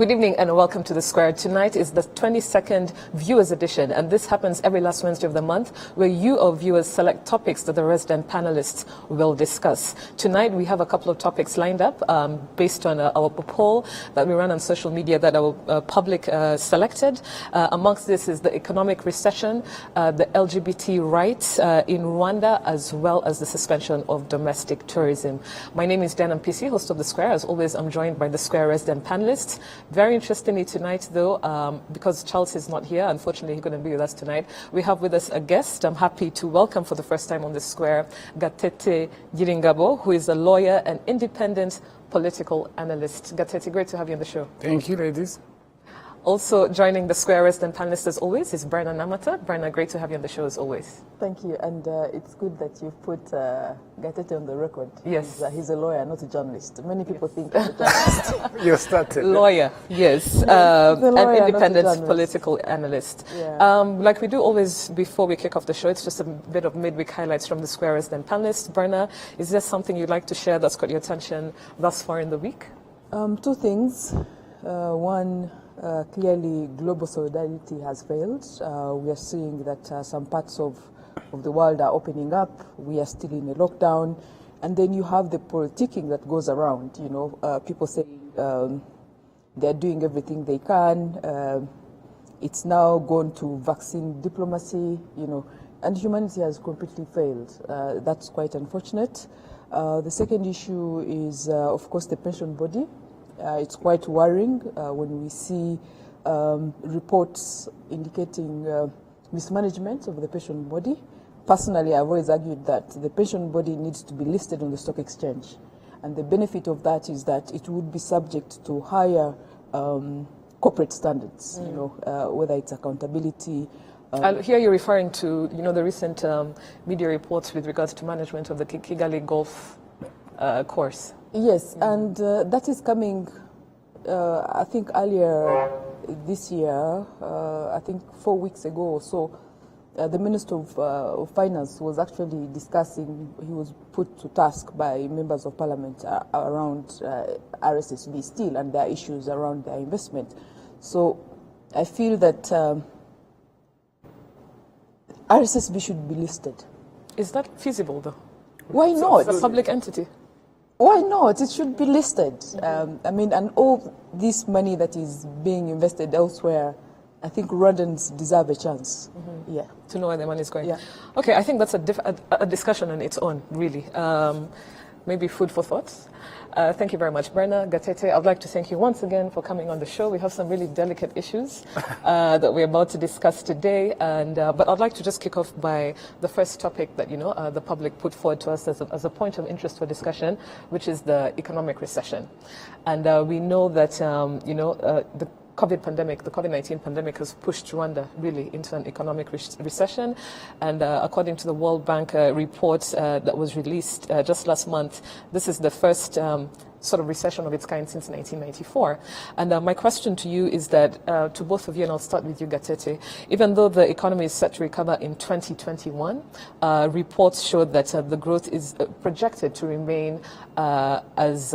Good evening and welcome to The Square. Tonight is the 22nd Viewers Edition, and this happens every last Wednesday of the month, where you, our viewers, select topics that the resident panelists will discuss. Tonight we have a couple of topics lined up based on our poll that we ran on social media that our public selected. Amongst this is the economic recession, the LGBT rights in Rwanda, as well as the suspension of domestic tourism. My name is Dan Mpisi, host of The Square. As always, I'm joined by The Square resident panelists. Very interestingly tonight, though, because Charles is not here, unfortunately, he's going to be with us tonight. We have with us a guest. I'm happy to welcome for the first time on The Square, Gatete Giringabo, who is a lawyer and independent political analyst. Gatete, great to have you on the show. Thank you, ladies. Also joining The Square resident panelists as always is Brenna Namata. Brenna, great to have you on the show as always. Thank you, and it's good that you've put Gatete on the record. Yes. He's a lawyer, not a journalist. Many people think he's a journalist. You started. Lawyer, yes. Lawyer, an independent political analyst. Yeah. Like we do always before we kick off the show, it's just a bit of midweek highlights from The Square resident panelists. Brenna, is there something you'd like to share that's got your attention thus far in the week? Two things. One, clearly global solidarity has failed. We are seeing that some parts of the world are opening up. We are still in a lockdown. And then you have the politicking that goes around, you know, people saying they're doing everything they can. It's now gone to vaccine diplomacy, you know, and humanity has completely failed. That's quite unfortunate. The second issue is, of course, the pension body. It's quite worrying when we see reports indicating mismanagement of the pension body. Personally, I've always argued that the pension body needs to be listed on the stock exchange. And the benefit of that is that it would be subject to higher corporate standards, you know, whether it's accountability. I hear you referring to, you know, the recent media reports with regards to management of the Kigali Golf course. Yes, and that is coming, I think, earlier this year, I think 4 weeks ago or so. The Minister of Finance was actually discussing, he was put to task by members of Parliament around RSSB still and their issues around their investment. So I feel that RSSB should be listed. Is that feasible, though? Why not? It's a public entity. Why not? It should be listed. I mean, and all this money that is being invested elsewhere, I think Rwandans deserve a chance. Yeah. To know where the money is going. Yeah. Okay, I think that's a discussion on its own, really. Maybe food for thought. Thank you very much, Brenna. Gatete, I'd like to thank you once again for coming on the show. We have some really delicate issues that we're about to discuss today, and but I'd like to just kick off by the first topic that, you know, the public put forward to us as a point of interest for discussion, which is the economic recession. And we know that, you know, the COVID-19 pandemic has pushed Rwanda really into an economic recession. And according to the World Bank report that was released just last month, this is the first sort of recession of its kind since 1994. And my question to you is that, to both of you, and I'll start with you, Gatete, even though the economy is set to recover in 2021, reports show that the growth is projected to remain as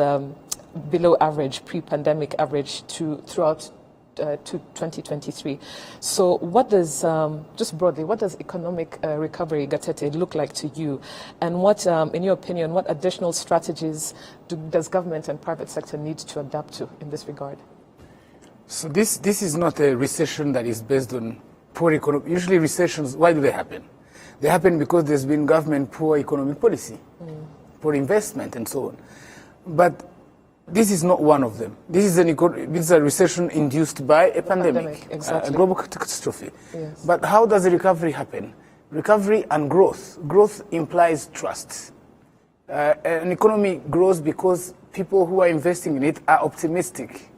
below average, pre-pandemic average throughout to 2023. So what does, just broadly, what does economic recovery, Gatete, look like to you? And what, in your opinion, what additional strategies does government and private sector need to adapt to in this regard? So this is not a recession that is based on poor economic. Usually recessions, why do they happen? They happen because there's been government poor economic policy, poor investment and so on. But this is not one of them. This is a recession induced by a pandemic, exactly. A global catastrophe. Yes. But how does the recovery happen? Recovery and growth. Growth implies trust. An economy grows because people who are investing in it are optimistic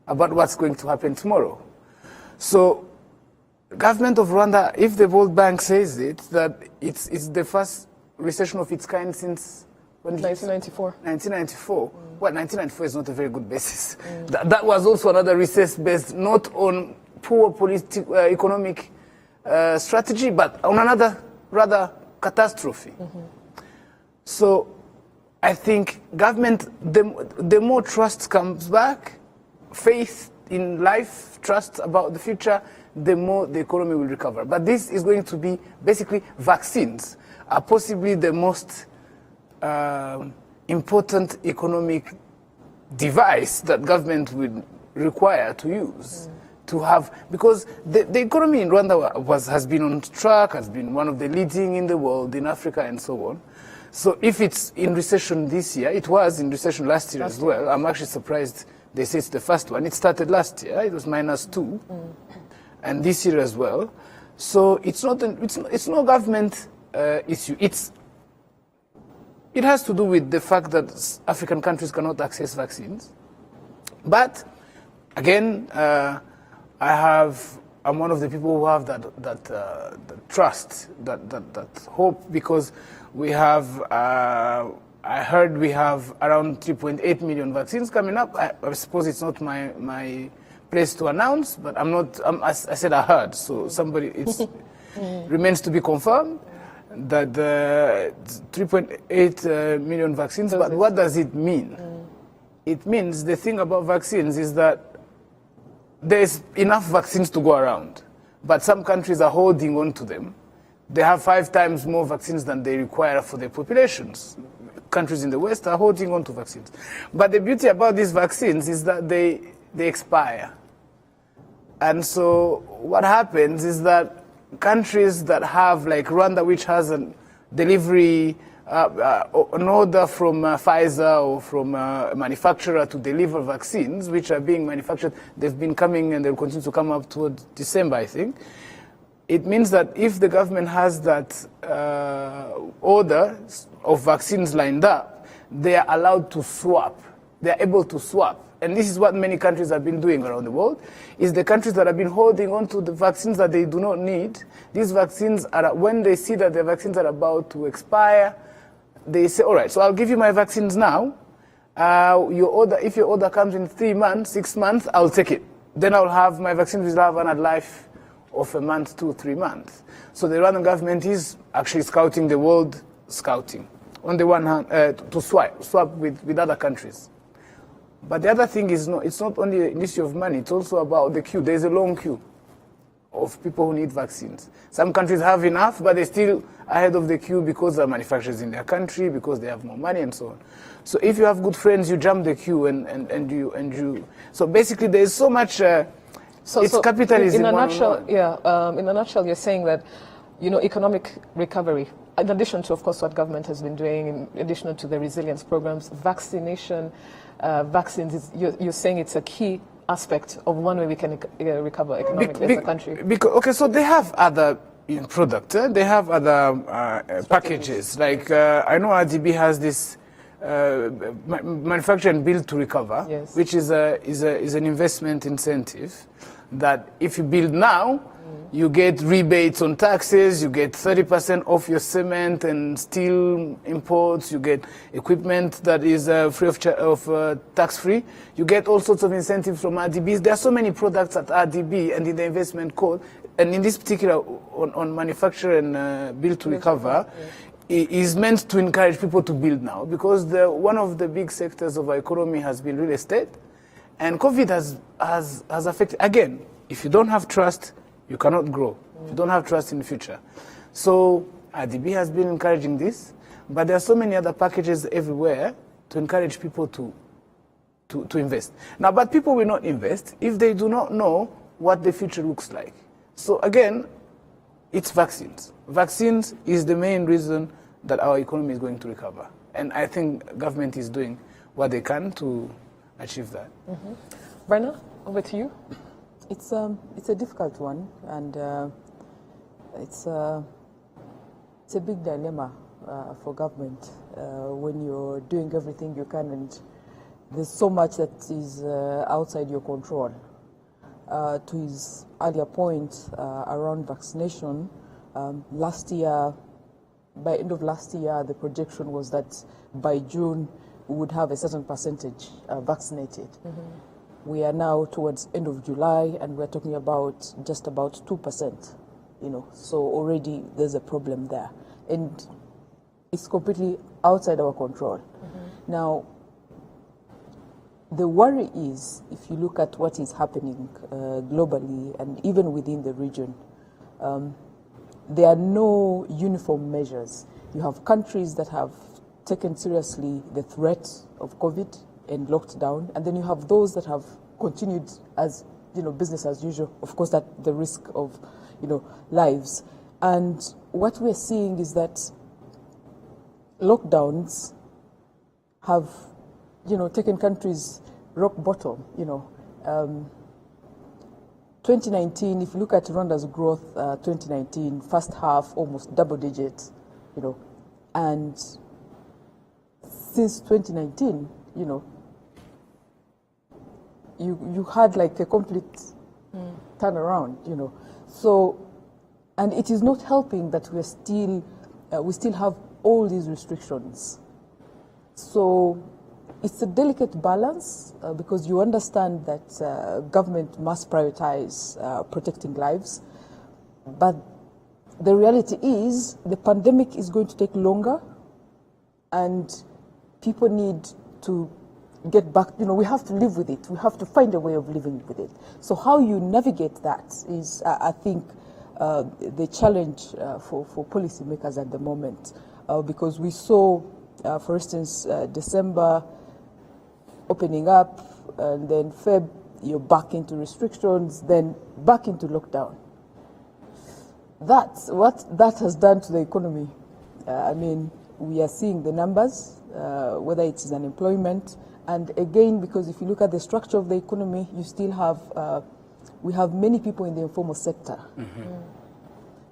about what's going to happen tomorrow. So the government of Rwanda, if the World Bank says it, that it's the first recession of its kind since 1994. 1994. Well, 1994 is not a very good basis. That was also another recess based not on poor economic strategy, but on another rather catastrophe. So I think government, the more trust comes back, faith in life, trust about the future, the more the economy will recover. But this is going to be basically vaccines are possibly the most important economic device that government would require to use. To have, because the economy in Rwanda has been on track, has been one of the leading in the world, in Africa and so on. So if it's in recession this year, it was in recession last year as well. I'm actually surprised they say it's the first one. It started last year, it was -2, and this year as well. So it's no government issue. It has to do with the fact that African countries cannot access vaccines. But again, I'm one of the people who have that trust, that hope, because we have, I heard we have around 3.8 million vaccines coming up. I suppose it's not my place to announce, but I said I heard, so somebody, it remains to be confirmed that 3.8 million vaccines, but what does it mean? It means, the thing about vaccines is that there's enough vaccines to go around, but some countries are holding on to them. They have 5 times more vaccines than they require for their populations. Countries in the West are holding on to vaccines. But the beauty about these vaccines is that they expire. And so what happens is that countries that have, like Rwanda, which has a delivery, an order from Pfizer or from a manufacturer to deliver vaccines, which are being manufactured, they've been coming and they'll continue to come up towards December, I think. It means that if the government has that order of vaccines lined up, they are allowed to swap. They are able to swap. And this is what many countries have been doing around the world, is the countries that have been holding on to the vaccines that they do not need. These vaccines are, when they see that the vaccines are about to expire, they say, all right, so I'll give you my vaccines now. If your order comes in 3 months, 6 months, I'll take it. Then I'll have my vaccines will have a life of a month, 2, 3 months. So the Rwandan government is actually scouting the world, on the one hand, to swap with other countries. But the other thing is, it's not only an issue of money, it's also about the queue. There's a long queue of people who need vaccines. Some countries have enough, but they're still ahead of the queue because there are manufacturers in their country, because they have more money and so on. So if you have good friends, you jump the queue and you. So basically, there's so much. It's capitalism. In a nutshell, you're saying that, economic recovery, in addition to, of course, what government has been doing, in addition to the resilience programs, vaccination, vaccines, you're saying it's a key aspect of one way we can recover economically as a country. So they have other products. They have other packages. Like I know RDB has this manufacture and build to recover, yes, which is an investment incentive that if you build now, you get rebates on taxes, you get 30% off your cement and steel imports, you get equipment that is free of tax-free. You get all sorts of incentives from RDBs. There are so many products at RDB and in the investment code, and in this particular on manufacture and build to recover, is meant to encourage people to build now, because one of the big sectors of our economy has been real estate, and COVID has affected. Again, if you don't have trust, you cannot grow. You don't have trust in the future. So RDB has been encouraging this, but there are so many other packages everywhere to encourage people to invest. Now, but people will not invest if they do not know what the future looks like. So again, it's vaccines. Vaccines is the main reason that our economy is going to recover. And I think government is doing what they can to achieve that. Mm-hmm. Brenna, over to you. It's a difficult one, and it's a big dilemma for government when you're doing everything you can, and there's so much that is outside your control. To his earlier point around vaccination, last year, by end of last year, the projection was that by June we would have a certain percentage vaccinated. Mm-hmm. We are now towards end of July, and we're talking about just about 2%, so already there's a problem there. And it's completely outside our control. Mm-hmm. Now, the worry is, if you look at what is happening globally and even within the region, there are no uniform measures. You have countries that have taken seriously the threat of COVID and locked down, and then you have those that have continued as business as usual, of course at the risk of lives. And what we're seeing is that lockdowns have taken countries rock bottom. 2019, if you look at Rwanda's growth, 2019 first half almost double digits, and since 2019, you had like a complete turnaround, So, and it is not helping that we still have all these restrictions. So it's a delicate balance because you understand that government must prioritize protecting lives, but the reality is the pandemic is going to take longer, and people need to get back. We have to live with it. We have to find a way of living with it. So how you navigate that is, I think, the challenge for policymakers at the moment, because we saw, for instance, December opening up, and then Feb, you're back into restrictions, then back into lockdown. That's what that has done to the economy. I mean, we are seeing the numbers, whether it is unemployment, and again, because if you look at the structure of the economy, you still have, we have many people in the informal sector.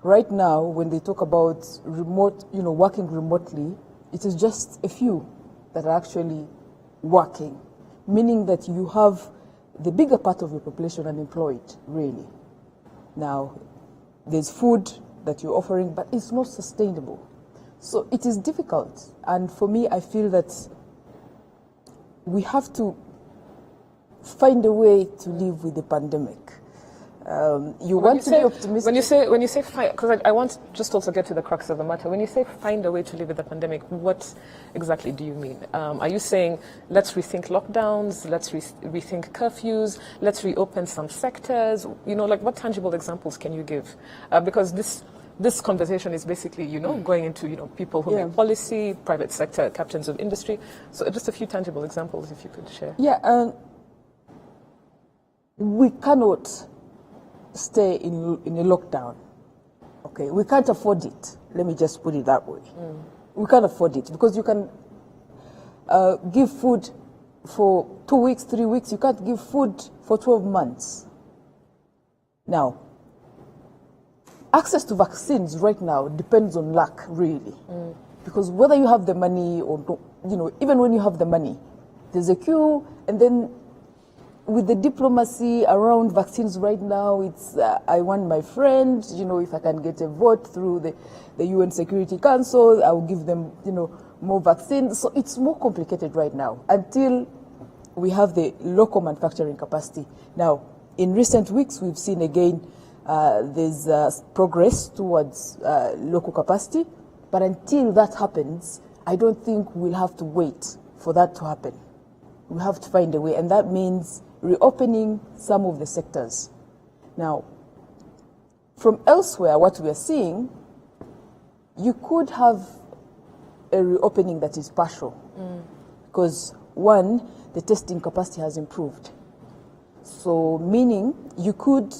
Right now, when they talk about remote, working remotely, it is just a few that are actually working, meaning that you have the bigger part of your population unemployed, really. Now, there's food that you're offering, but it's not sustainable. So it is difficult. And for me, I feel that we have to find a way to live with the pandemic. You want to be optimistic. When you say find, because I want just also get to the crux of the matter. When you say find a way to live with the pandemic, what exactly do you mean? Are you saying let's rethink lockdowns, let's rethink curfews, let's reopen some sectors? Like what tangible examples can you give? Because this conversation is basically, going into, people who make policy, private sector, captains of industry. So just a few tangible examples, if you could share. Yeah, we cannot stay in a lockdown. Okay, we can't afford it. Let me just put it that way. We can't afford it because you can give food for 2 weeks, 3 weeks. You can't give food for 12 months. Now, access to vaccines right now depends on luck, really. Because whether you have the money or don't, even when you have the money, there's a queue, and then with the diplomacy around vaccines right now, it's I want my friend, if I can get a vote through the UN Security Council, I will give them, more vaccines. So it's more complicated right now until we have the local manufacturing capacity. Now, in recent weeks, we've seen again there's progress towards local capacity, but until that happens, I don't think we'll have to wait for that to happen. We have to find a way, and that means reopening some of the sectors. Now, from elsewhere, what we are seeing, you could have a reopening that is partial, because one, the testing capacity has improved. So, meaning you could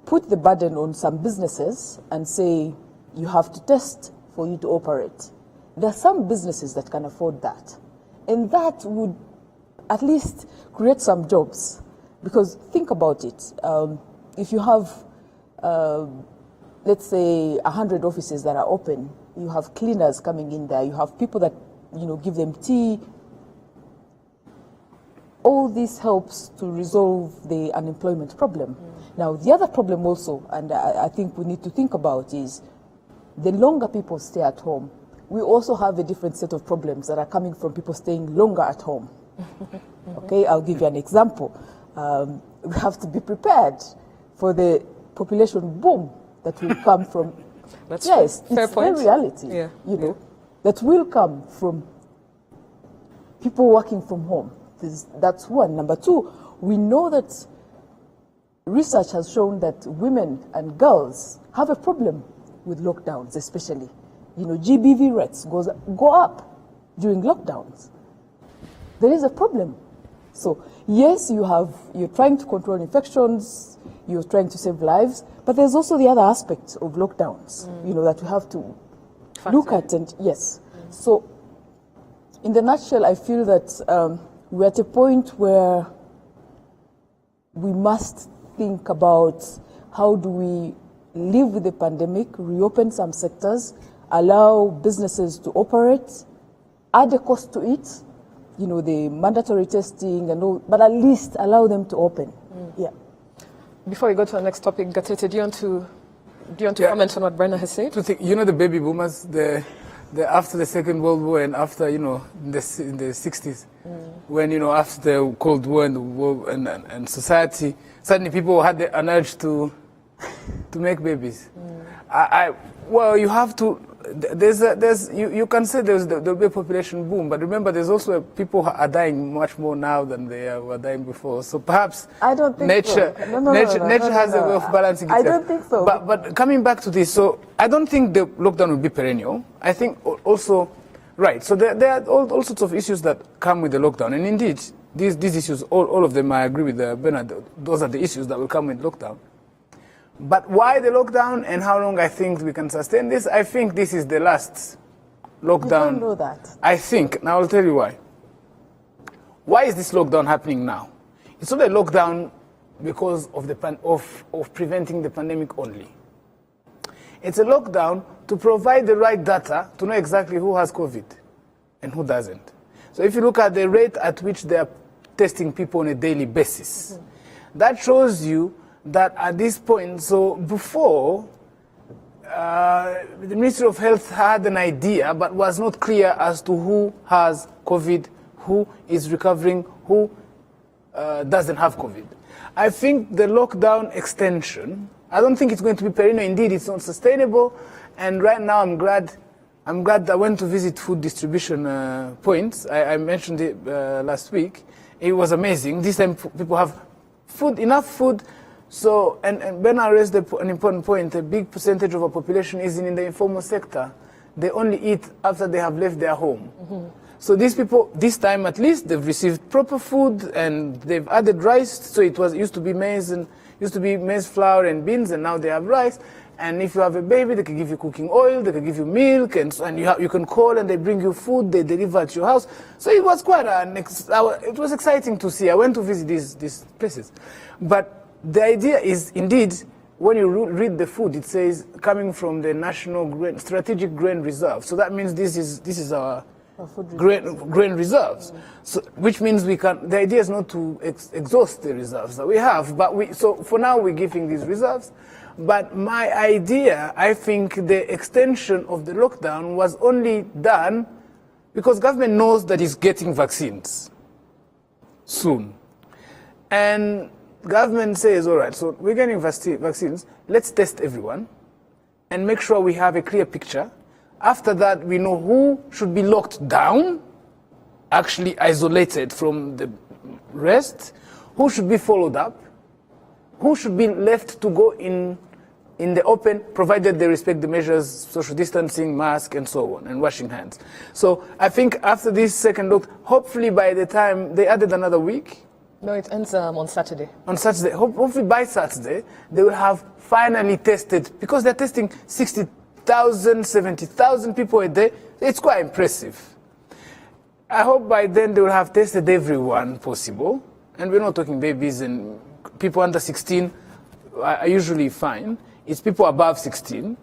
put the burden on some businesses and say, you have to test for you to operate. There are some businesses that can afford that, and that would at least create some jobs. Because think about it, if you have, let's say, 100 offices that are open, you have cleaners coming in there, you have people that, give them tea. All this helps to resolve the unemployment problem. Now, the other problem also, and I think we need to think about, is the longer people stay at home, we also have a different set of problems that are coming from people staying longer at home. Okay, I'll give you an example. We have to be prepared for the population boom that will come from. That's yes, fair it's point. the reality. That will come from people working from home. That's one. Number two, we know that research has shown that women and girls have a problem with lockdowns, especially. GBV rates go up during lockdowns. There is a problem. So yes, you're trying to control infections, you're trying to save lives, but there's also the other aspect of lockdowns, that we have to look at. And yes, so in the nutshell, I feel that we're at a point where we must think about how do we live with the pandemic, reopen some sectors, allow businesses to operate, add a cost to it, the mandatory testing and all, but at least allow them to open. Yeah. Before we go to the next topic, Gatete, do you want to comment on what Brenna has said? The baby boomers, the after the Second World War and after, in the 60s, when, after the Cold War and the war and society, suddenly people had an urge to make babies. Well, you have to. You can say there'll be a population boom, but remember, there's also people are dying much more now than they were dying before. So perhaps I don't think nature has a way of balancing itself. I don't think so. But coming back to this, so I don't think the lockdown will be perennial. I think also, right. So there are all sorts of issues that come with the lockdown, and indeed, these issues, all of them, I agree with Bernard. Those are the issues that will come with lockdown. But why the lockdown and how long I think we can sustain this? I think this is the last lockdown. You don't know that. I think. Now I'll tell you why. Why is this lockdown happening now? It's not a lockdown because of of preventing the pandemic only. It's a lockdown to provide the right data to know exactly who has COVID and who doesn't. So if you look at the rate at which they are testing people on a daily basis, that shows you that at this point, so before, the Ministry of Health had an idea but was not clear as to who has COVID, who is recovering, who doesn't have COVID. I think the lockdown extension, I don't think it's going to be perennial. Indeed, it's not sustainable. And right now, I'm glad I went to visit food distribution points. I mentioned it last week. It was amazing. This time, people have enough food. So, and Bernard raised an important point. A big percentage of our population is in the informal sector. They only eat after they have left their home. So these people, this time at least, they've received proper food and they've added rice. So it used to be maize flour and beans, and now they have rice. And if you have a baby, they can give you cooking oil, they can give you milk, and you can call and they bring you food, they deliver at your house. So it was quite it was exciting to see. I went to visit these places. But the idea is, indeed, when you read the food, it says coming from the National Strategic Grain Reserve. So that means this is our grain reserves. So, which means the idea is not to exhaust the reserves that we have. So for now, we're giving these reserves. But my idea, I think the extension of the lockdown was only done because government knows that it's getting vaccines soon. And government says, all right, so we're getting vaccines, let's test everyone and make sure we have a clear picture. After that, we know who should be locked down, actually isolated from the rest, who should be followed up, who should be left to go in the open, provided they respect the measures, social distancing, mask, and so on, and washing hands. So I think after this second look, hopefully by the time they added another week. No, it ends on Saturday. On Saturday. Hopefully by Saturday, they will have finally tested, because they're testing 60,000, 70,000 people a day. It's quite impressive. I hope by then they will have tested everyone possible. And we're not talking babies and people under 16 are usually fine. It's people above 16.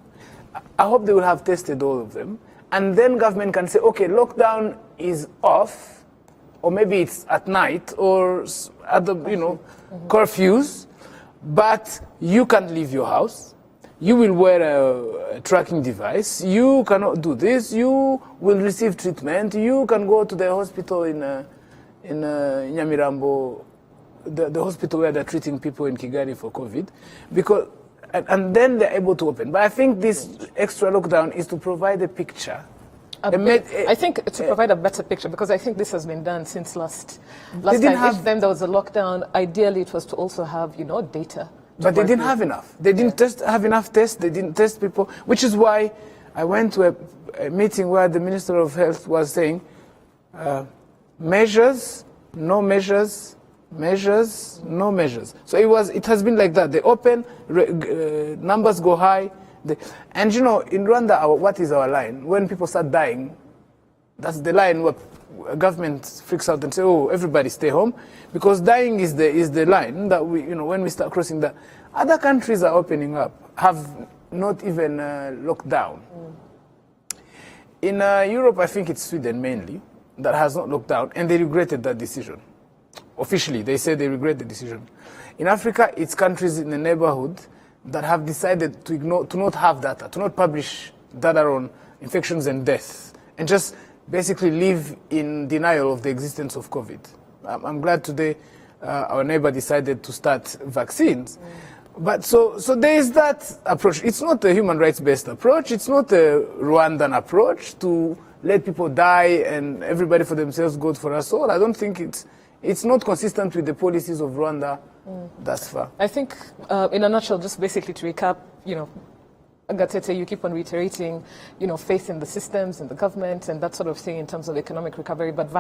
I hope they will have tested all of them. And then government can say, okay, lockdown is off. Or maybe it's at night or other, curfews, but you can't leave your house. You will wear a tracking device. You cannot do this. You will receive treatment. You can go to the hospital in Nyamirambo, the hospital where they're treating people in Kigali for COVID, and then they're able to open. But I think this extra lockdown is to provide a picture I think to provide a better picture, because I think this has been done since last time. If then there was a lockdown, ideally it was to also have, data. But they didn't have enough. They didn't have enough tests. They didn't test people, which is why I went to a meeting where the Minister of Health was saying, measures, no measures, measures, no measures. So it has been like that. They open, numbers go high. And in Rwanda, what is our line? When people start dying, that's the line where government freaks out and say, "Oh, everybody stay home," because dying is the line that when we start crossing that. Other countries are opening up, have not even locked down. In Europe, I think it's Sweden mainly that has not locked down, and they regretted that decision. Officially, they say they regret the decision. In Africa, it's countries in the neighborhood that have decided to not have data, to not publish data on infections and deaths, and just basically live in denial of the existence of COVID. I'm glad today our neighbor decided to start vaccines. But so there is that approach. It's not a human rights-based approach. It's not a Rwandan approach to let people die and everybody for themselves, God for us all. I don't think it's not consistent with the policies of Rwanda thus far. I think, in a nutshell, just basically to recap, Gatete, you keep on reiterating, faith in the systems and the government and that sort of thing in terms of economic recovery, but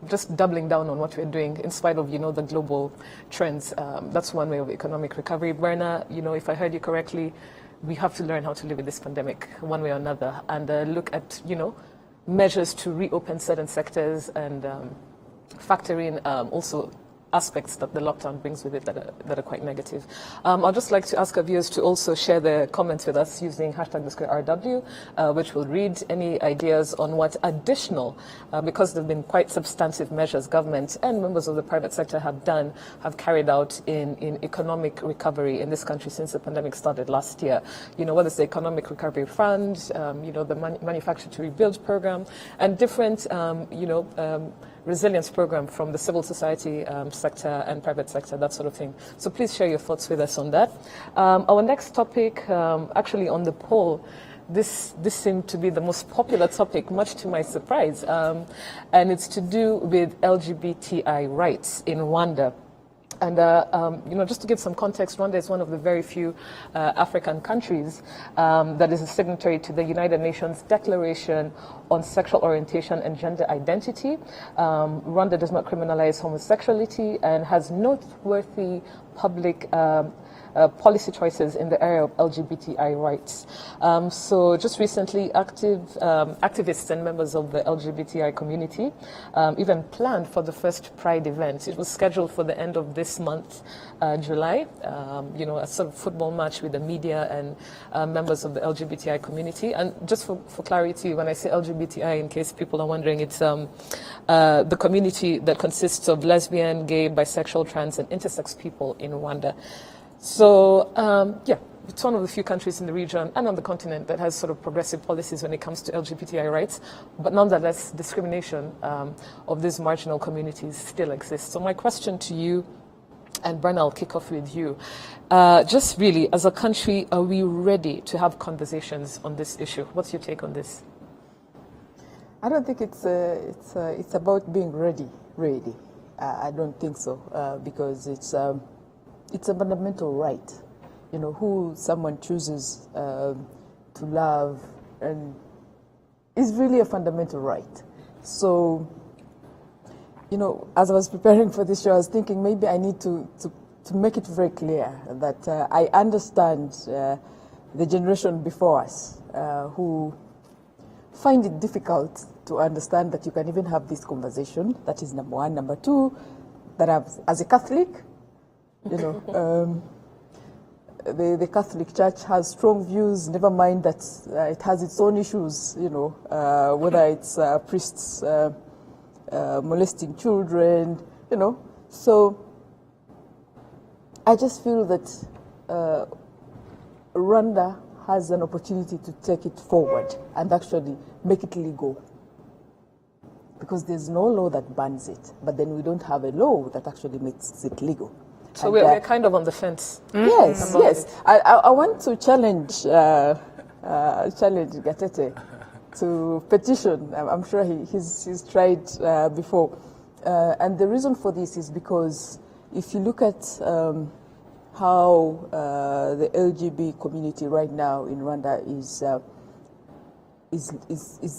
just doubling down on what we're doing in spite of, the global trends. That's one way of economic recovery. Berna, if I heard you correctly, we have to learn how to live with this pandemic one way or another and look at, measures to reopen certain sectors and factor in also aspects that the lockdown brings with it that are quite negative. I'd just like to ask our viewers to also share their comments with us using #RW, which will read any ideas on what additional, because there have been quite substantive measures government and members of the private sector have carried out in economic recovery in this country since the pandemic started last year. Whether it's the Economic Recovery Fund, the Manufacture to Rebuild program, and different, resilience program from the civil society sector and private sector, that sort of thing. So please share your thoughts with us on that. Our next topic, actually on the poll, this seemed to be the most popular topic, much to my surprise, and it's to do with LGBTI rights in Rwanda. And, just to give some context, Rwanda is one of the very few African countries that is a signatory to the United Nations Declaration on Sexual Orientation and Gender Identity. Rwanda does not criminalize homosexuality and has noteworthy public policy choices in the area of LGBTI rights. So just recently, activists and members of the LGBTI community even planned for the first Pride event. It was scheduled for the end of this month, July, a sort of football match with the media and members of the LGBTI community. And just for clarity, when I say LGBTI, in case people are wondering, it's the community that consists of lesbian, gay, bisexual, trans, and intersex people in Rwanda. So, it's one of the few countries in the region and on the continent that has sort of progressive policies when it comes to LGBTI rights, but nonetheless, discrimination of these marginal communities still exists. So my question to you, and Brenna, I'll kick off with you. Just really, as a country, are we ready to have conversations on this issue? What's your take on this? I don't think it's about being ready, really. I don't think so, because it's a fundamental right, who someone chooses to love, and is really a fundamental right. So, as I was preparing for this show, I was thinking maybe I need to make it very clear that I understand the generation before us who find it difficult to understand that you can even have this conversation. That is number one. Number two, that as a Catholic, the Catholic Church has strong views, never mind that it has its own issues, whether it's priests molesting children, So I just feel that Rwanda has an opportunity to take it forward and actually make it legal. Because there's no law that bans it, but then we don't have a law that actually makes it legal. So we're kind of on the fence. Yes. I want to challenge challenge Gatete to petition. I'm sure he's tried before. And the reason for this is because if you look at how the LGBT community right now in Rwanda is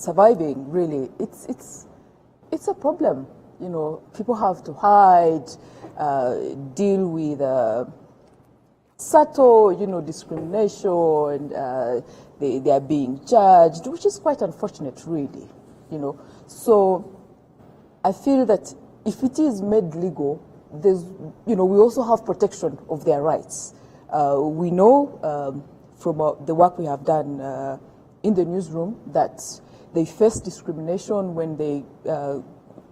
surviving, really, it's a problem. You know, people have to hide, deal with subtle, discrimination, and they are being judged, which is quite unfortunate, really. So I feel that if it is made legal, there's, we also have protection of their rights. We know from the work we have done in the newsroom that they face discrimination when they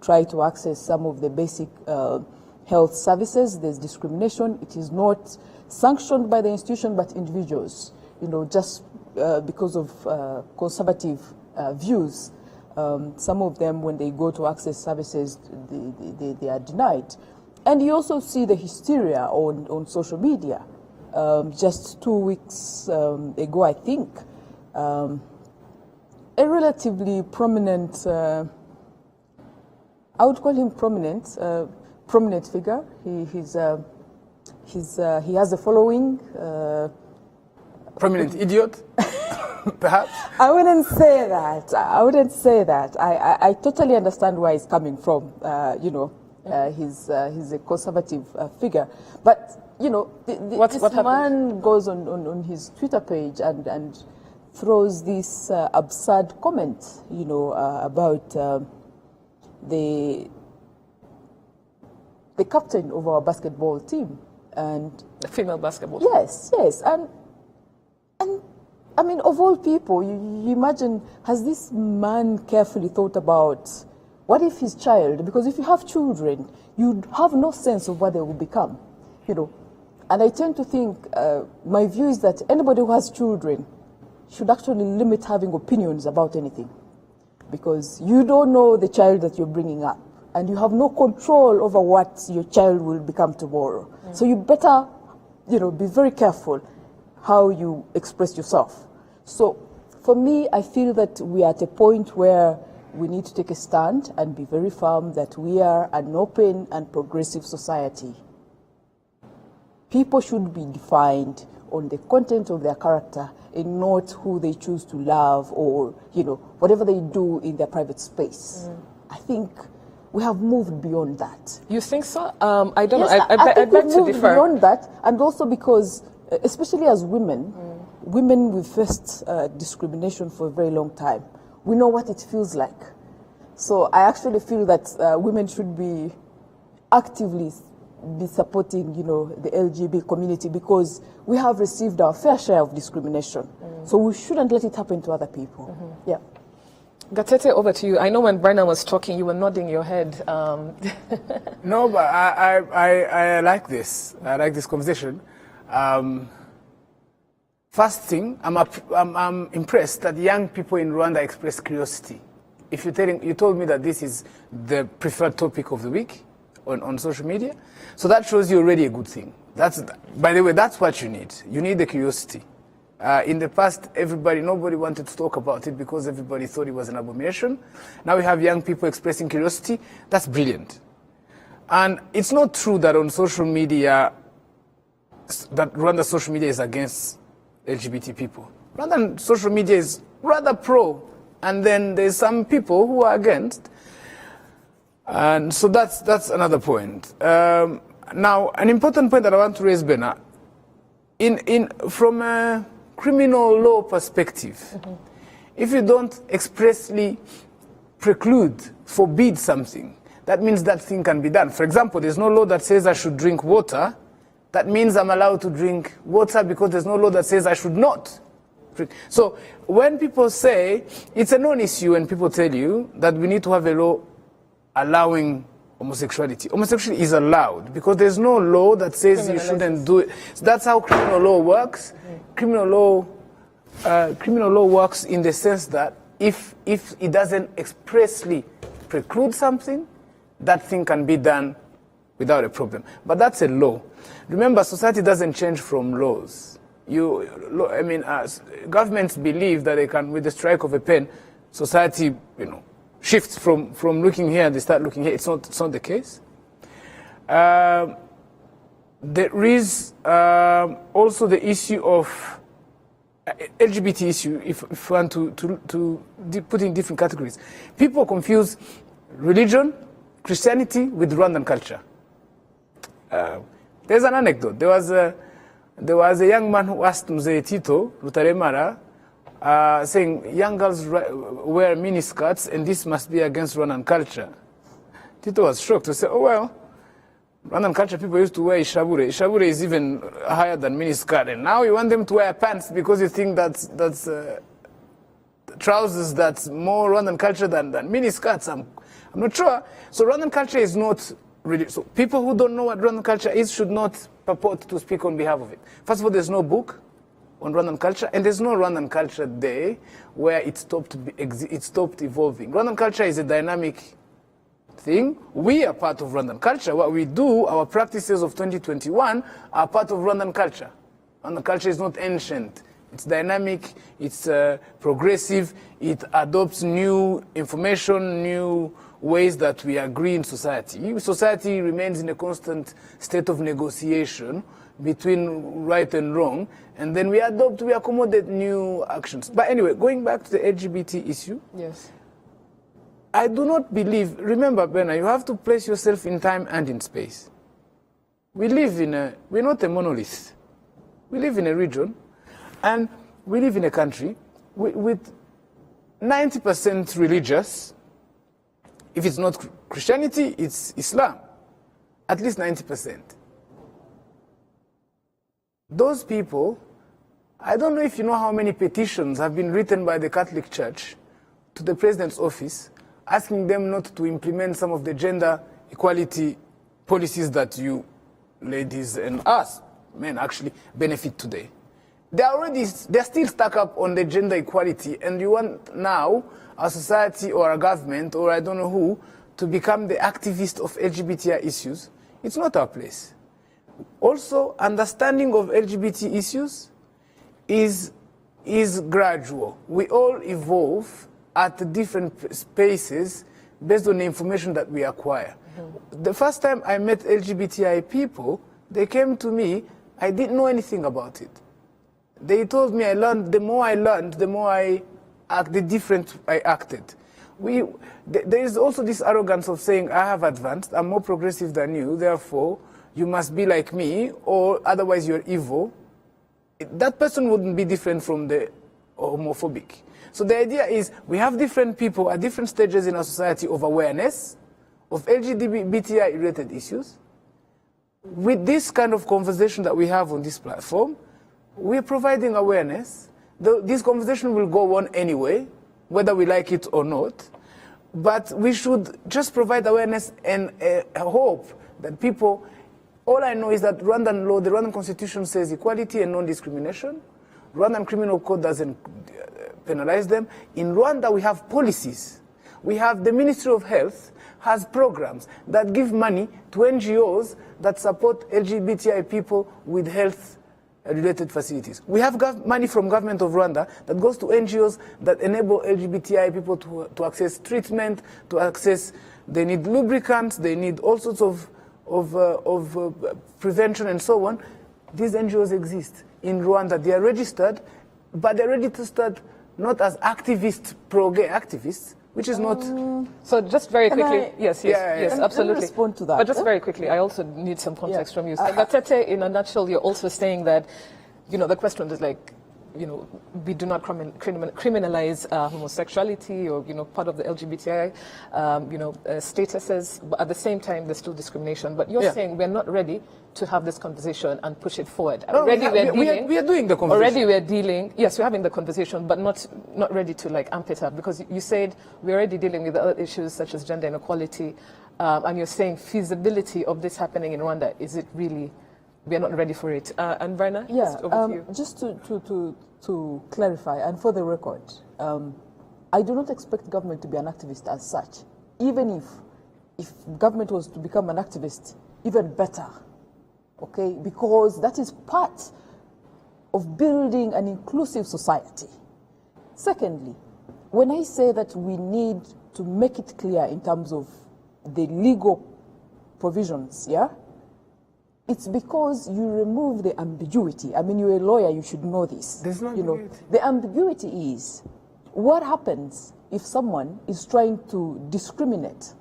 try to access some of the basic health services. There's discrimination. It is not sanctioned by the institution, but individuals, just because of conservative views. Some of them, when they go to access services, they are denied. And you also see the hysteria on social media. Just 2 weeks ago, I think, a relatively prominent, I would call him prominent figure. He has a following. Prominent idiot, perhaps? I wouldn't say that. I totally understand where he's coming from. He's a conservative figure. But, this man goes on his Twitter page and throws this absurd comment, about the captain of our basketball team. And the female basketball team. Yes. And I mean, of all people, you imagine, has this man carefully thought about what if his child, because if you have children, you have no sense of what they will become, And I tend to think, my view is that anybody who has children should actually limit having opinions about anything, because you don't know the child that you're bringing up, and you have no control over what your child will become tomorrow. So you better, be very careful how you express yourself. So for me, I feel that we are at a point where we need to take a stand and be very firm that we are an open and progressive society. People should be defined on the content of their character and not who they choose to love or, whatever they do in their private space. I think we have moved beyond that. You think so? I don't know. I think beg we've to moved differ. beyond that, and also because, especially as women, we've faced discrimination for a very long time. We know what it feels like. So I actually feel that women should be actively supporting, the LGBT community, because we have received our fair share of discrimination. So we shouldn't let it happen to other people. Yeah. Gatete, over to you. I know when Brenna was talking, you were nodding your head. No, but I like this. I like this conversation. First thing, I'm impressed that young people in Rwanda express curiosity. If you told me that this is the preferred topic of the week on social media, so that shows you already a good thing. By the way, that's what you need. You need the curiosity. In the past, nobody wanted to talk about it because everybody thought it was an abomination. Now we have young people expressing curiosity. That's brilliant. And it's not true that on social media, that Rwanda's social media is against LGBT people. Rwandan social media is rather pro, and then there's some people who are against. And so that's another point. Now, an important point that I want to raise, Bena, from a criminal law perspective, if you don't expressly forbid something, that means that thing can be done. For example, there's no law that says I should drink water. That means I'm allowed to drink water because there's no law that says I should not drink. So when people say, it's a non-issue when people tell you that we need to have a law allowing homosexuality. Homosexuality is allowed because there's no law that says you shouldn't do it. So that's how criminal law works. Criminal law works in the sense that if it doesn't expressly preclude something, that thing can be done without a problem. But that's a law. Remember, society doesn't change from laws. governments believe that they can, with the strike of a pen, society, shifts from looking here and they start looking here. It's not the case. There is also the issue of LGBT issue, if you want to put in different categories. People confuse religion, Christianity with Rwandan culture. There's an anecdote. There was a young man who asked Mzee Tito Rutaremara, saying young girls wear miniskirts and this must be against Rwandan culture. Tito was shocked to say, oh well, Rwandan culture people used to wear ishabure. Ishabure is even higher than miniskirt, and now you want them to wear pants because you think that's trousers that's more Rwandan culture than miniskirts. I'm not sure. So Rwandan culture is not really. So people who don't know what Rwandan culture is should not purport to speak on behalf of it. First of all, there's no book on Rwandan culture, and there's no Rwandan culture day where it stopped evolving. Rwandan culture is a dynamic thing. We are part of Rwandan culture. What we do, our practices of 2021 are part of Rwandan culture. Rwandan culture is not ancient. It's dynamic, it's progressive, it adopts new information, new ways that we agree in society. Society remains in a constant state of negotiation between right and wrong, and then we accommodate new actions. But anyway, going back to the LGBT issue. Yes. I do not believe, remember, Bena, you have to place yourself in time and in space. We're not a monolith. We live in a region, and we live in a country with 90% religious. If it's not Christianity, it's Islam. At least 90%. Those people, I don't know if you know how many petitions have been written by the Catholic Church to the President's office asking them not to implement some of the gender equality policies that you ladies and us men actually benefit today. They're still stuck up on the gender equality, and you want now a society or a government or I don't know who to become the activist of LGBTI issues. It's not our place. Also, understanding of LGBT issues is gradual. We all evolve at different spaces based on the information that we acquire. Mm-hmm. The first time I met LGBTI people, they came to me, I didn't know anything about it. They told me the more I learned, the more the different I acted. There is also this arrogance of saying, I have advanced, I'm more progressive than you, therefore you must be like me, or otherwise you're evil. That person wouldn't be different from the homophobic. So the idea is we have different people at different stages in our society of awareness of LGBTI-related issues. With this kind of conversation that we have on this platform, we're providing awareness. This conversation will go on anyway, whether we like it or not. But we should just provide awareness and a hope that people. All I know is that Rwandan law, the Rwandan constitution says equality and non-discrimination. Rwandan criminal code doesn't penalize them. In Rwanda, we have policies. We have the Ministry of Health has programs that give money to NGOs that support LGBTI people with health-related facilities. We have money from government of Rwanda that goes to NGOs that enable LGBTI people to access treatment, to access, they need lubricants, they need all sorts of prevention and so on. These NGOs exist in Rwanda. They are registered, but they're registered not as pro-gay activists, which is not. So just very quickly, yes, absolutely. Respond to that. But just very quickly, I also need some context from you. So Gatete, in a nutshell, you're also saying that, the question is like, we do not criminalize homosexuality or, part of the LGBTI, statuses, but at the same time, there's still discrimination. But you're saying we're not ready to have this conversation and push it forward. No, we are doing the conversation. Already we're dealing, yes, we're having the conversation, but not ready to amp it up, because you said we're already dealing with other issues such as gender inequality, and you're saying feasibility of this happening in Rwanda, is it really? We are not ready for it. And Brenna, over to you. Just to clarify, and for the record, I do not expect government to be an activist as such. Even if government was to become an activist, even better, okay? Because that is part of building an inclusive society. Secondly, when I say that we need to make it clear in terms of the legal provisions, yeah, it's because you remove the ambiguity. I mean, you're a lawyer, you should know this. There's no ambiguity. The ambiguity is, what happens if someone is trying to discriminate?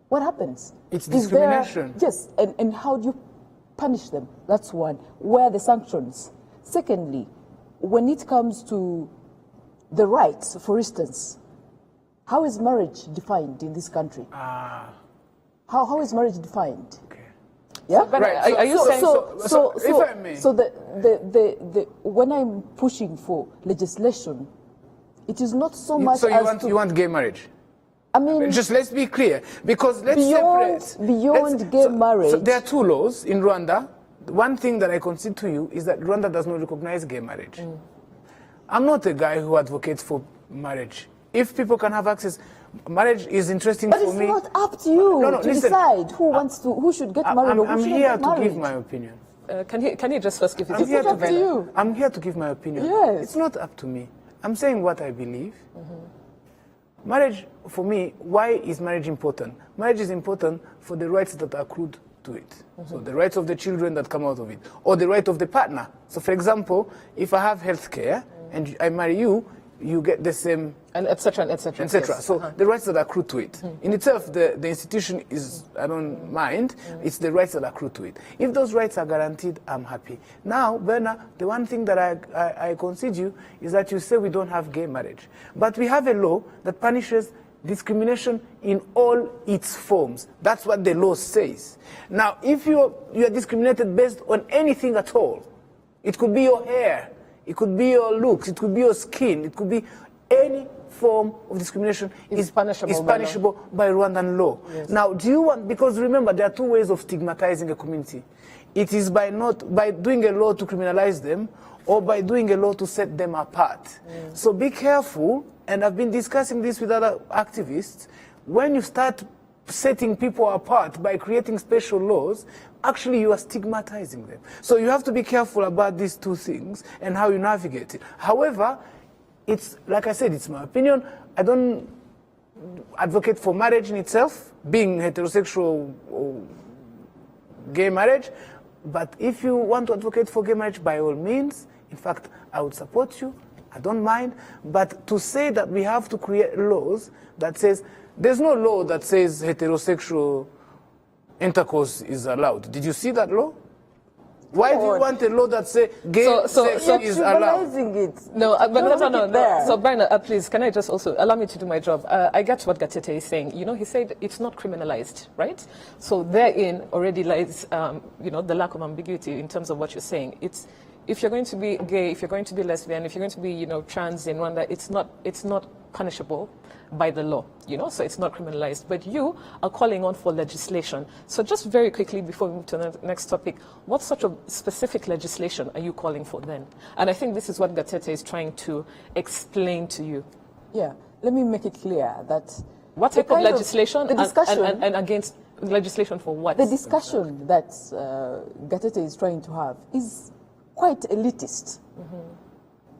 What happens? It's discrimination. Yes, and how do you punish them? That's one. Where are the sanctions? Secondly, when it comes to the rights, for instance, how is marriage defined in this country? How is marriage defined? Okay. Yeah. But Right. are you saying So if I may. So the when I'm pushing for legislation, it is not so much So as you want gay marriage? I mean, Just let's be clear, because let's separate. Beyond gay marriage. So there are two laws in Rwanda. One thing that I concede to you is that Rwanda does not recognize gay marriage. I'm not a guy who advocates for marriage. If people can have access, marriage is interesting But for it's me. not up to you to listen. decide who should get married or who I'm shouldn't here get to married. give my opinion. can you just first give I'm it here not up to you. I'm here to give my opinion. Yes. It's not up to me. I'm saying what I believe. Marriage, for me, why is marriage important? Marriage is important for the rights that are accrued to it. So the rights of the children that come out of it, or the right of the partner. So for example, if I have health care and I marry you, you get the same, and etc. and etc. etc. Yes. So the rights that accrue to it. In itself, the institution is, I don't mind, it's the rights that accrue to it. If those rights are guaranteed, I'm happy. Now, Berna, the one thing that I concede you is that you say we don't have gay marriage. But we have a law that punishes discrimination in all its forms. That's what the law says. Now, if you are discriminated based on anything at all, it could be your hair, it could be your looks, it could be your skin, it could be any form of discrimination is punishable by Rwandan law. Yes. Now, do you want, because remember, there are two ways of stigmatizing a community. It is by doing a law to criminalize them, or by doing a law to set them apart. So be careful, and I've been discussing this with other activists, when you start setting people apart by creating special laws, actually you are stigmatizing them. So you have to be careful about these two things and how you navigate it. However, it's, like I said, it's my opinion. I don't advocate for marriage in itself, being heterosexual or gay marriage. But if you want to advocate for gay marriage, by all means, in fact, I would support you. I don't mind. But to say that we have to create laws that says, there's no law that says heterosexual intercourse is allowed. Did you see that law? Why do you want a law that says gay sex is allowed? It. No, but no. So, Berna, please, can I just also allow me to do my job? I get what Gatete is saying. You know, he said it's not criminalized, right? So therein already lies, the lack of ambiguity in terms of what you're saying. It's if you're going to be gay, if you're going to be lesbian, if you're going to be, trans in Rwanda, it's not punishable by the law, so it's not criminalized. But you are calling on for legislation. So just very quickly before we move to the next topic, what sort of specific legislation are you calling for then? And I think this is what Gatete is trying to explain to you. Yeah, let me make it clear that what type of legislation the discussion, and against legislation for what? The discussion that Gatete is trying to have is quite elitist.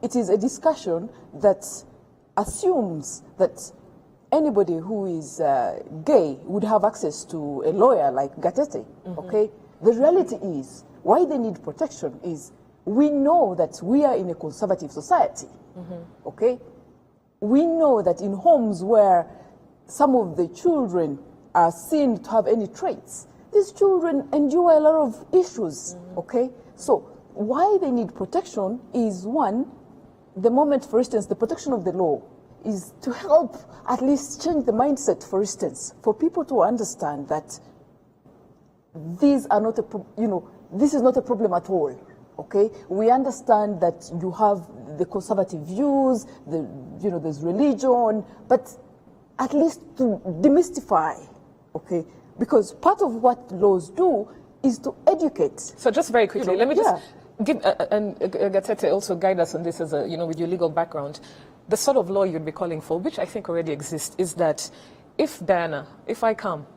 It is a discussion that assumes that anybody who is gay would have access to a lawyer like Gatete, okay? The reality is, why they need protection is, we know that we are in a conservative society, okay? We know that in homes where some of the children are seen to have any traits, these children endure a lot of issues, okay? So why they need protection is, one, the moment, for instance, the protection of the law is to help at least change the mindset, for instance, for people to understand that these are not this is not a problem at all, okay? We understand that you have the conservative views, there's religion, but at least to demystify, okay? Because part of what laws do is to educate. So just very quickly, let me just give, and Gatete also guide us on this as with your legal background. The sort of law you'd be calling for, which I think already exists, is that if Diana, if I come,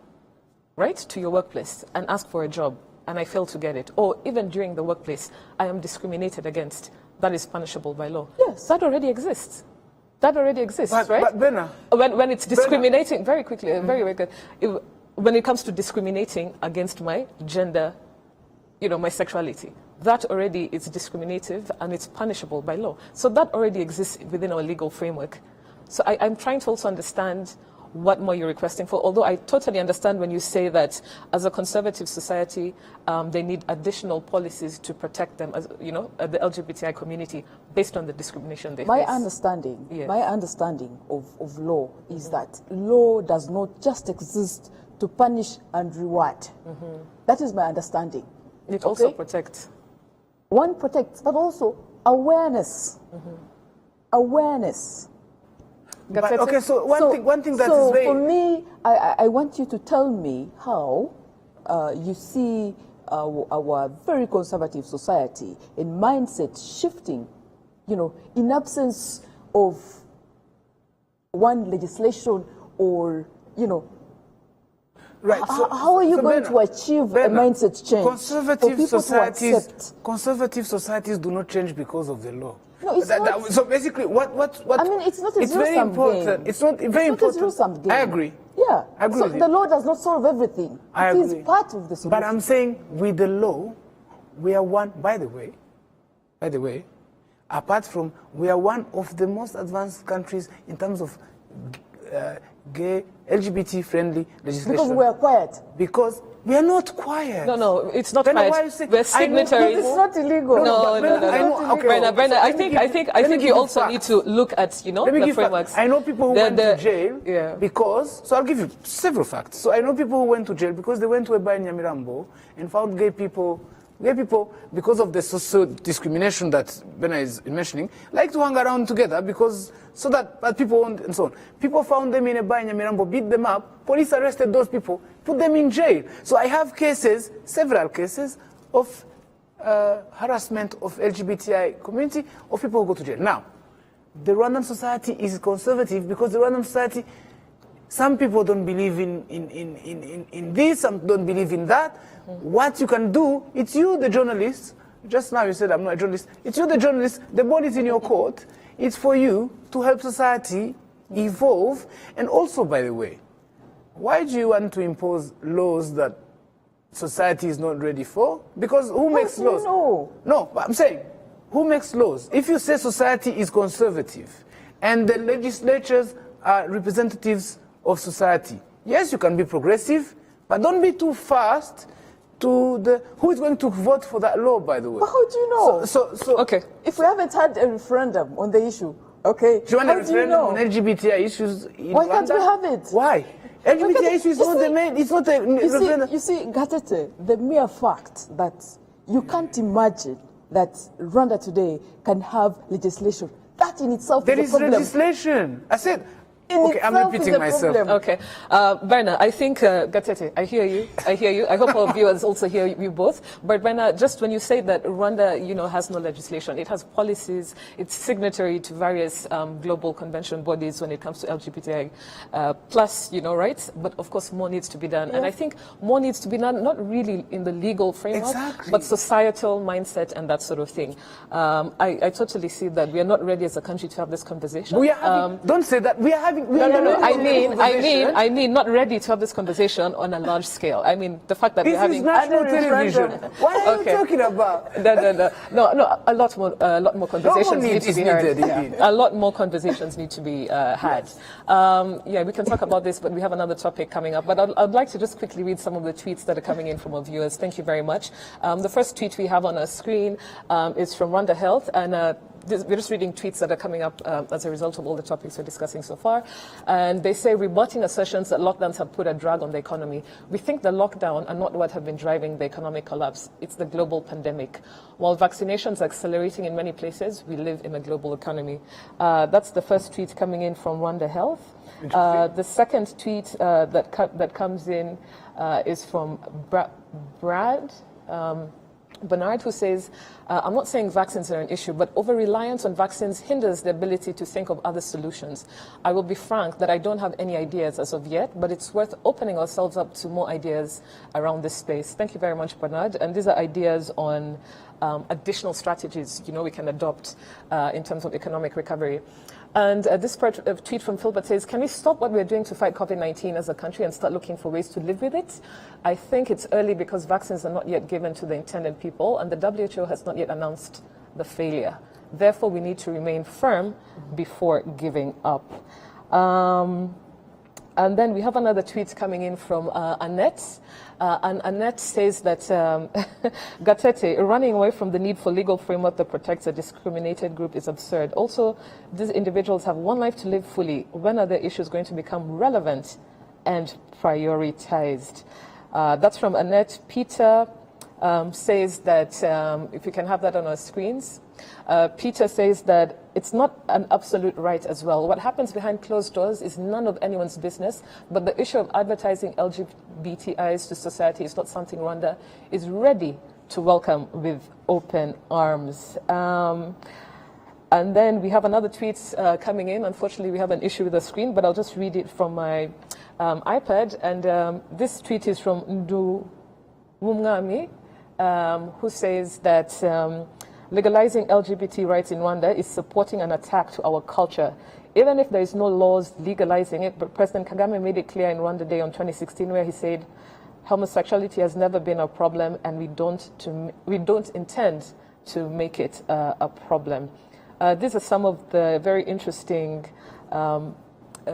right, to your workplace and ask for a job and I fail to get it, or even during the workplace, I am discriminated against, that is punishable by law. Yes. That already exists. That already exists, right? But Bernard, when it's discriminating, very quickly, very good, when it comes to discriminating against my gender, my sexuality, that already is discriminative and it's punishable by law. So that already exists within our legal framework. So I'm trying to also understand what more you're requesting for, although I totally understand when you say that as a conservative society, they need additional policies to protect them, as the LGBTI community, based on the discrimination they face. My understanding of law is that law does not just exist to punish and reward. That is my understanding. It also protects. One protects, but also awareness. Awareness. But, okay, so one thing that is very... for me, I want you to tell me how you see our very conservative society in mindset shifting, in absence of one legislation or, Right. How are you going to achieve a mindset change? Conservative societies do not change because of the law. No, it's not. So basically, what? I mean, it's not a it's very important. Game. It's not very important. Not a zero-sum game. I agree. Yeah. I agree. So the law does not solve everything. It is part of the solution. But I'm saying, with the law, we are one. By the way, apart from, we are one of the most advanced countries in terms of gay, LGBT-friendly legislation. Because we are quiet. Because we are not quiet. No, it's not quiet. We're signatories. It's not illegal. No. Brenna, I think you also need to look at, the frameworks. I know people who went to jail because, so I'll give you several facts. So I know people who went to jail because they went to a bar in Nyamirambo and found gay people, because of the social discrimination that Bena is mentioning, like to hang around together so that people won't, and so on. People found them in a bar in Nyamirambo, beat them up, police arrested those people, put them in jail. So I have several cases of harassment of LGBTI community, of people who go to jail. Now, the Rwandan society is conservative because the Rwandan society, some people don't believe in this, some don't believe in that. What you can do, it's you, the journalist. Just now you said I'm not a journalist. It's you, the journalist. The ball is in your court. It's for you to help society evolve. And also, by the way, why do you want to impose laws that society is not ready for? Because who makes laws? No, but I'm saying, who makes laws? If you say society is conservative and the legislatures are representatives of society, yes, you can be progressive, but don't be too fast to who is going to vote for that law, by the way. But how do you know? So okay. If we haven't had a referendum on the issue, okay, do you want a referendum on LGBTI issues in Why Rwanda? can't we have it? Why? LGBTI issues is not the main, it's not a referendum. You see, Gatete, the mere fact that you can't imagine that Rwanda today can have legislation, that in itself there is a problem. There is legislation. I said, okay, I'm repeating myself. Okay. Berna, I think, Gatete, I hear you. I hope our viewers also hear you both. But Berna, just when you say that Rwanda, has no legislation, it has policies, it's signatory to various global convention bodies when it comes to LGBTI plus, rights. But of course, more needs to be done. Yeah. And I think more needs to be done, not really in the legal framework, but societal mindset and that sort of thing. I totally see that we are not ready as a country to have this conversation. We are having, don't say that. We are having. No. I mean, not ready to have this conversation on a large scale. I mean, the fact that we're having national television. What are you talking about? No. A lot more conversations need to be had. A lot more conversations need to be had. We can talk about this, but we have another topic coming up. But I'd like to just quickly read some of the tweets that are coming in from our viewers. Thank you very much. The first tweet we have on our screen is from Rwanda Health, and we're just reading tweets that are coming up as a result of all the topics we're discussing so far. And they say, rebutting assertions that lockdowns have put a drag on the economy. We think the lockdown are not what have been driving the economic collapse. It's the global pandemic. While vaccinations are accelerating in many places, we live in a global economy. That's the first tweet coming in from Rwanda Health. The second tweet that comes in is from Brad. Bernard, who says, I'm not saying vaccines are an issue, but over-reliance on vaccines hinders the ability to think of other solutions. I will be frank that I don't have any ideas as of yet, but it's worth opening ourselves up to more ideas around this space. Thank you very much, Bernard. And these are ideas on additional strategies, we can adopt in terms of economic recovery. And this tweet from Philbert says, can we stop what we're doing to fight COVID-19 as a country and start looking for ways to live with it? I think it's early because vaccines are not yet given to the intended people and the WHO has not yet announced the failure. Therefore, we need to remain firm before giving up. And then we have another tweet coming in from Annette. And Annette says that Gatete, running away from the need for legal framework that protects a discriminated group is absurd. Also, these individuals have one life to live fully. When are the issues going to become relevant and prioritized? That's from Annette. Peter says that, if we can have that on our screens, Peter says that it's not an absolute right as well. What happens behind closed doors is none of anyone's business, but the issue of advertising LGBTIs to society is not something Rwanda is ready to welcome with open arms. And then we have another tweet coming in. Unfortunately, we have an issue with the screen, but I'll just read it from my iPad. And this tweet is from Ndu Mumngami, who says that legalizing LGBT rights in Rwanda is supporting an attack to our culture. Even if there is no laws legalizing it, but President Kagame made it clear in Rwanda Day on 2016 where he said, homosexuality has never been a problem and we don't intend to make it a problem. These are some of the very interesting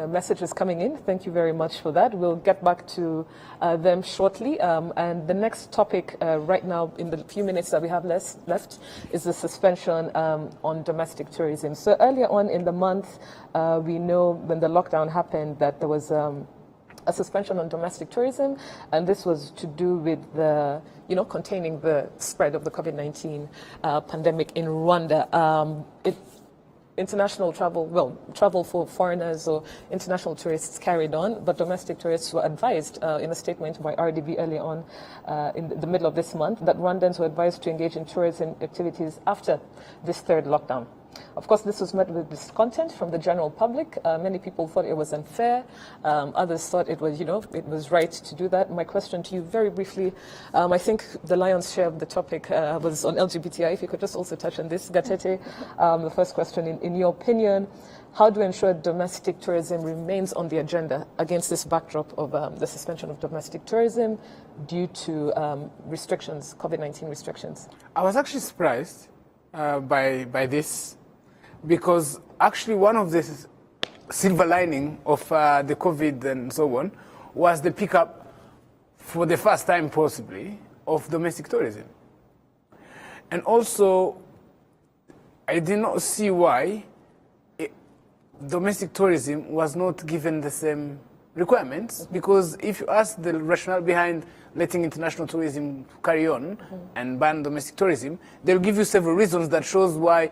messages coming in. Thank you very much for that. We'll get back to them shortly. And the next topic right now, in the few minutes that we have left, is the suspension on domestic tourism. So earlier on in the month, we know when the lockdown happened that there was a suspension on domestic tourism, and this was to do with the, containing the spread of the COVID-19 pandemic in Rwanda. International travel, travel for foreigners or international tourists carried on, but domestic tourists were advised in a statement by RDB early on in the middle of this month that Rwandans were advised to engage in tourism activities after this third lockdown. Of course, this was met with discontent from the general public. Many people thought it was unfair. Others thought it was, it was right to do that. My question to you very briefly, I think the lion's share of the topic was on LGBTI. If you could just also touch on this, Gatete. The first question, in your opinion, how do we ensure domestic tourism remains on the agenda against this backdrop of the suspension of domestic tourism due to restrictions, COVID-19 restrictions? I was actually surprised by this, because actually one of the silver lining of the COVID and so on was the pickup, for the first time possibly, of domestic tourism. And also, I did not see why domestic tourism was not given the same requirements, because if you ask the rationale behind letting international tourism carry on and ban domestic tourism, they'll give you several reasons that shows why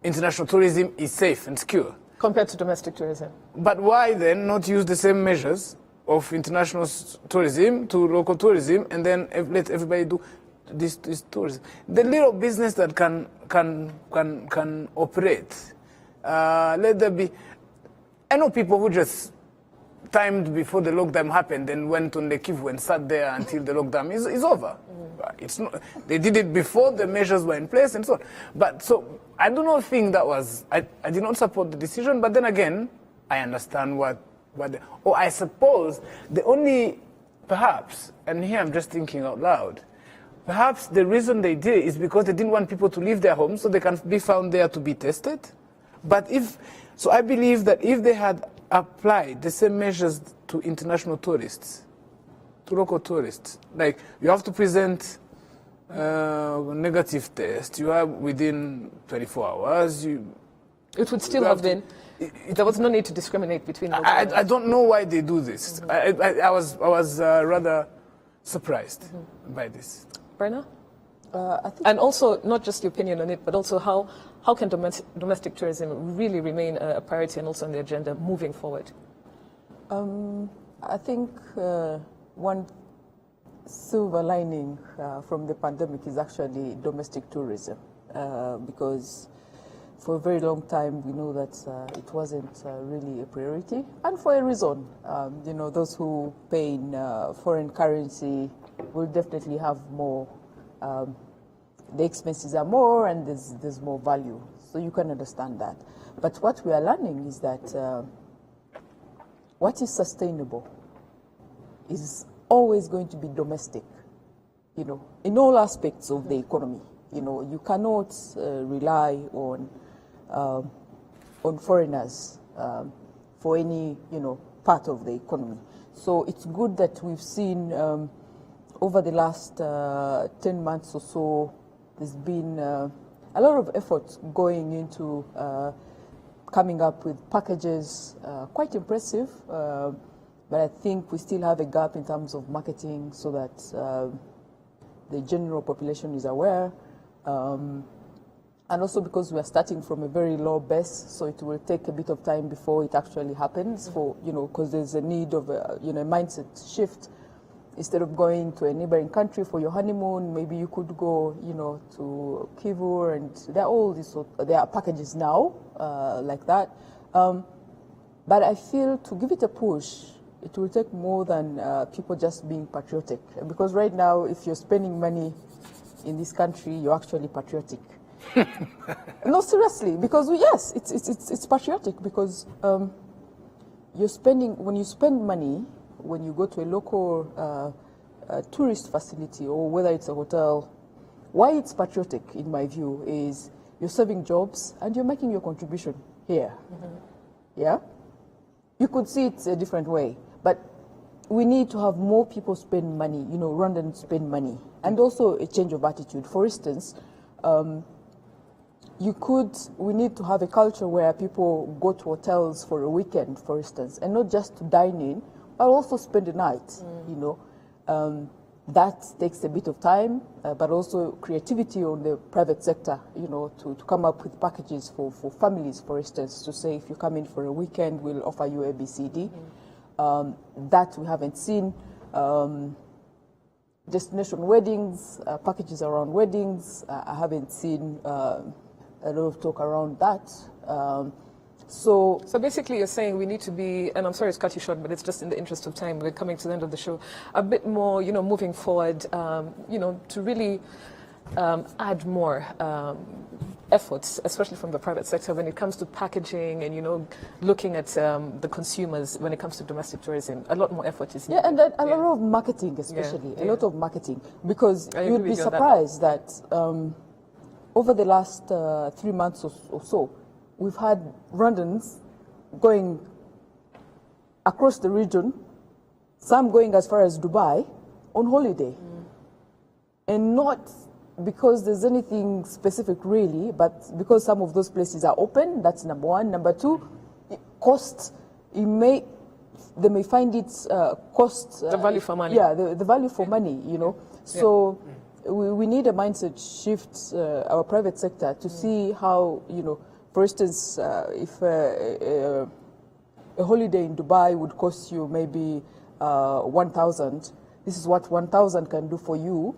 international tourism is safe and secure. Compared to domestic tourism. But why then not use the same measures of international tourism to local tourism and then let everybody do this tourism? The little business that can operate, let there be. I know people who just timed before the lockdown happened and went on the Kivu and sat there until the lockdown is over. It's not, they did it before the measures were in place and so on. But so I do not think that was, I did not support the decision, but then again, I understand I suppose the only, perhaps, and here I'm just thinking out loud, perhaps the reason they did it is because they didn't want people to leave their homes so they can be found there to be tested. But so I believe that if they had applied the same measures to international tourists, to local tourists, like you have to present a negative test, you have within 24 hours, it would still have been. There was no need to discriminate between. I don't know why they do this. I was rather surprised by this. Brenna? And also, not just your opinion on it, but also how can domestic tourism really remain a priority and also on the agenda moving forward? I think one silver lining from the pandemic is actually domestic tourism, because for a very long time we know that it wasn't really a priority, and for a reason. You know, those who pay in foreign currency will definitely have more. The expenses are more, and there's more value, so you can understand that. But what we are learning is that what is sustainable is always going to be domestic, you know, in all aspects of the economy. You know, you cannot rely on foreigners for any, you know, part of the economy. So it's good that we've seen over the last 10 months or so, there's been a lot of effort going into coming up with packages, quite impressive, but I think we still have a gap in terms of marketing so that the general population is aware. And also because we are starting from a very low base, so it will take a bit of time before it actually happens, for, you know, because there's a need of a, you know, a mindset shift. Instead of going to a neighboring country for your honeymoon, maybe you could go, you know, to Kivu, and there are all these, there are packages now like that. But I feel to give it a push, it will take more than people just being patriotic. Because right now, if you're spending money in this country, you're actually patriotic. No, seriously, because yes, it's patriotic, because you're spending, when you spend money, when you go to a local tourist facility, or whether it's a hotel, why it's patriotic, in my view, is you're serving jobs and you're making your contribution here. Yeah? You could see it a different way, but we need to have more people spend money, you know, Rwandans spend money, and also a change of attitude. For instance, we need to have a culture where people go to hotels for a weekend, for instance, and not just to dine in, but also spend the night, you know. That takes a bit of time, but also creativity on the private sector, you know, to come up with packages for families, for instance, to say, if you come in for a weekend, we'll offer you A, B, C, D. That we haven't seen. Destination weddings, packages around weddings, I haven't seen a lot of talk around that. So basically you're saying we need to be, and I'm sorry to cut you short, but it's just in the interest of time, we're coming to the end of the show, a bit more, you know, moving forward, you know, to really add more efforts, especially from the private sector, when it comes to packaging and, you know, looking at the consumers when it comes to domestic tourism. A lot more effort is needed. Yeah, and a lot of marketing, especially, a lot of marketing, because you'd be surprised that over the last 3 months or so, we've had Rwandans going across the region, some going as far as Dubai, on holiday. And not because there's anything specific really, but because some of those places are open, that's number one. Number two, cost, they may find it cost... the value for money. Yeah, the value for money, you know. So we need a mindset shift, our private sector, to see how, you know, for instance, if a holiday in Dubai would cost you maybe 1,000, this is what 1,000 can do for you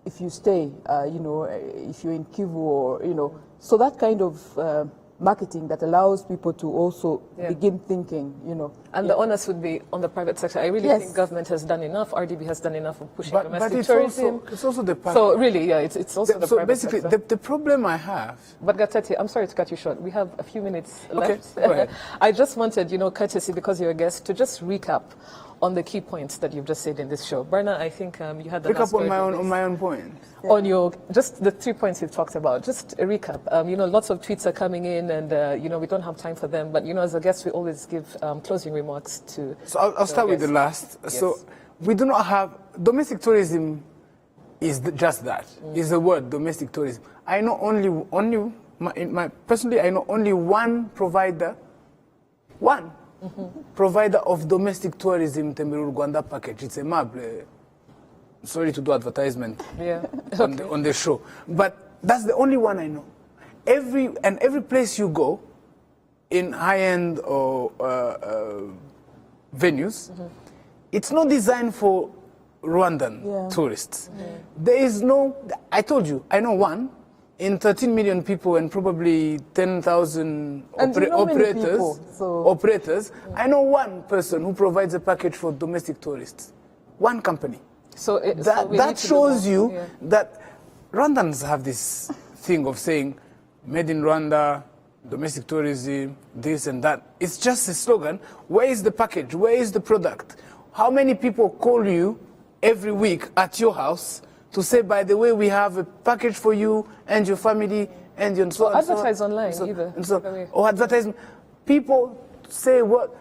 if you stay, you know, if you're in Kivu, or, you know. So that kind of marketing that allows people to also begin thinking, you know. And the onus would be on the private sector. I really think government has done enough, RDB has done enough of pushing domestic tourism. But it's also the part. So really, yeah, it's also the private sector. So basically, the problem I have... But Gatete, I'm sorry to cut you short. We have a few minutes left. Go ahead. I just wanted, you know, courtesy, because you're a guest, to just recap on the key points that you've just said in this show. Berna, I think you had the last word. On my own point. On your, just the 3 points you've talked about, just a recap. You know, lots of tweets are coming in, and, you know, we don't have time for them. But, you know, as a guest, we always give closing remarks to... So I'll start with the last. Yes. So we do not have... Domestic tourism is just that. Is the word, domestic tourism. I know personally, I know only one provider, provider of domestic tourism, Tembelu Rwanda package. It's a Mable. Sorry to do advertisement on the show, but that's the only one I know. Every place you go, in high-end or venues, it's not designed for Rwandan tourists. There is no, I told you, I know one in 13 million people and probably 10,000 operators. I know one person who provides a package for domestic tourists. One company. So that shows you that Rwandans have this thing of saying, made in Rwanda, domestic tourism, this and that. It's just a slogan. Where is the package? Where is the product? How many people call you every week at your house to say, by the way, we have a package for you and your family and your so on. Advertise online either. Or advertisement. People say what?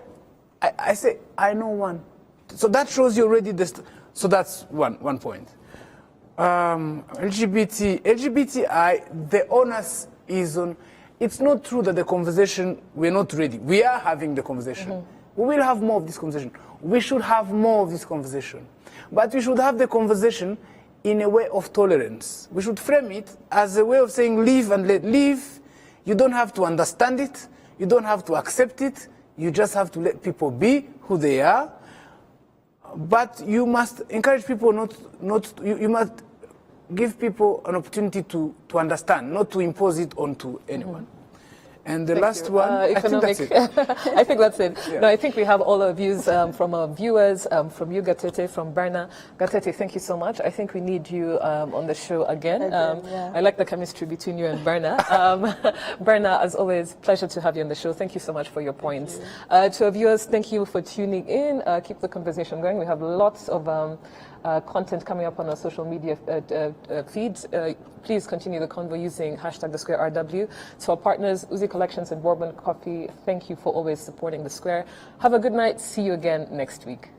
I say, I know one. So that shows you already this. So that's one point. LGBTI, the onus is on. It's not true that the conversation, we're not ready. We are having the conversation. We will have more of this conversation. We should have more of this conversation. But we should have the conversation in a way of tolerance. We should frame it as a way of saying live and let live. You don't have to understand it. You don't have to accept it. You just have to let people be who they are. But you must encourage people you must give people an opportunity to understand, not to impose it onto anyone. And the last one, I think that's it. I think that's it. Yeah. No, I think we have all our views from our viewers, from you, Gatete, from Berna. Gatete, thank you so much. I think we need you on the show again. I like the chemistry between you and Berna. Berna, as always, pleasure to have you on the show. Thank you so much for your points. To our viewers, thank you for tuning in. Keep the conversation going. We have lots of content coming up on our social media feeds. Please continue the convo using #TheSquareRW. To our partners, Uzi Collections and Bourbon Coffee, thank you for always supporting The Square. Have a good night. See you again next week.